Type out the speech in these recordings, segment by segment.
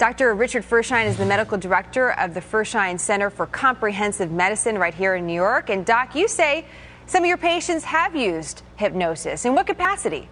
Dr. Richard Firshein is the medical director of the Firshein Center for Comprehensive Medicine right here in New York. And Doc, you say some of your patients have used hypnosis. In what capacity?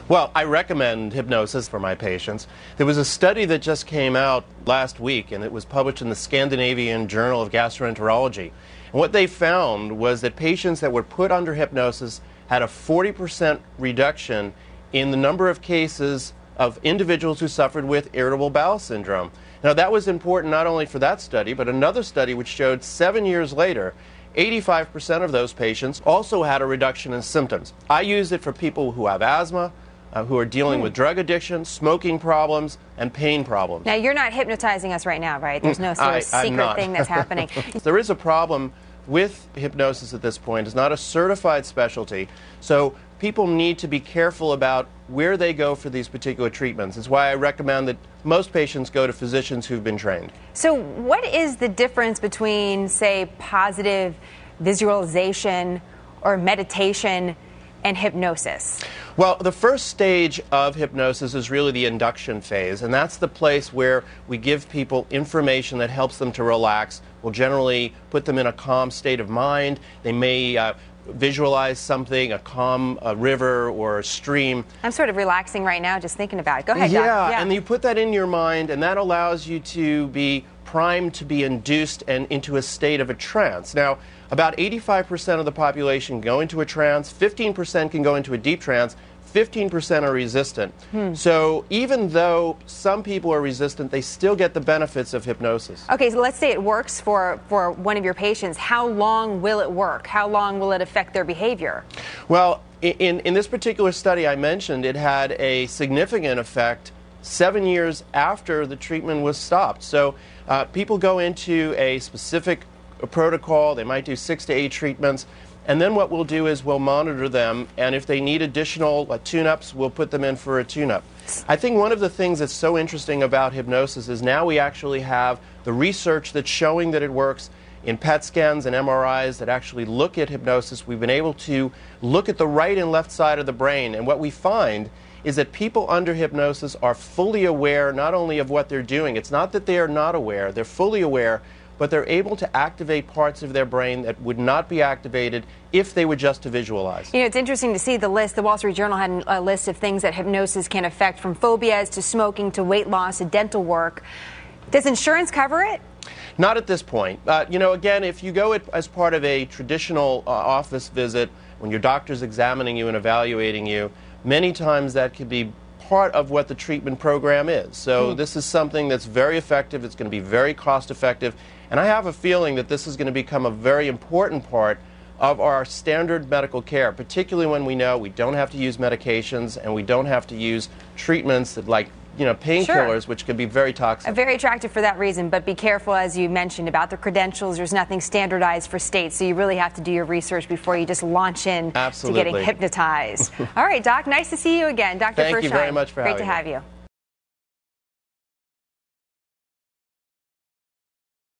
Well, I recommend hypnosis for my patients. There was a study that just came out last week, and it was published in the Scandinavian Journal of Gastroenterology. And what they found was that patients that were put under hypnosis had a 40% reduction in the number of cases of individuals who suffered with irritable bowel syndrome. Now, that was important not only for that study, but another study which showed 7 years later, 85% of those patients also had a reduction in symptoms. I use it for people who have asthma, who are dealing with drug addiction, smoking problems, and pain problems. Now, you're not hypnotizing us right now, right? There's no sort of secret thing that's happening. There is a problem with hypnosis at this point. It's not a certified specialty, so people need to be careful about where they go for these particular treatments. It's why I recommend that most patients go to physicians who've been trained. So what is the difference between, say, positive visualization or meditation and hypnosis? Well, the first stage of hypnosis is really the induction phase, and that's the place where we give people information that helps them to relax. We'll generally put them in a calm state of mind. They may visualize something, a calm river or a stream. I'm sort of relaxing right now just thinking about it. Go ahead, Doc. Yeah, and you put that in your mind, and that allows you to be primed to be induced and into a state of a trance. Now, about 85% of the population go into a trance, 15% can go into a deep trance, 15% are resistant. So even though some people are resistant, they still get the benefits of hypnosis. Okay, so let's say it works for one of your patients. How long will it work? How long will it affect their behavior? Well, in this particular study I mentioned, it had a significant effect 7 years after the treatment was stopped. So people go into a specific protocol. They might do 6 to 8 treatments. And then what we'll do is we'll monitor them, and if they need additional tune-ups, we'll put them in for a tune-up. I think one of the things that's so interesting about hypnosis is now we actually have the research that's showing that it works in PET scans and MRIs that actually look at hypnosis. We've been able to look at the right and left side of the brain, and what we find is that people under hypnosis are fully aware not only of what they're doing. It's not that they are not aware, they're fully aware, but they're able to activate parts of their brain that would not be activated if they were just to visualize. You know, it's interesting to see the list. The Wall Street Journal had a list of things that hypnosis can affect, from phobias to smoking to weight loss to dental work. Does insurance cover it? Not at this point. You know, again, if you go as part of a traditional office visit, when your doctor's examining you and evaluating you, many times that could be part of what the treatment program is. So this is something that's very effective. It's going to be very cost effective. And I have a feeling that this is going to become a very important part of our standard medical care, particularly when we know we don't have to use medications and we don't have to use treatments that, like, you know, painkillers, which can be very toxic. Very attractive for that reason, but be careful, as you mentioned, about the credentials. There's nothing standardized for states, so you really have to do your research before you just launch in to getting hypnotized. All right, Doc, nice to see you again. Dr. Firshein. Thank you very much for having me. Great to have you.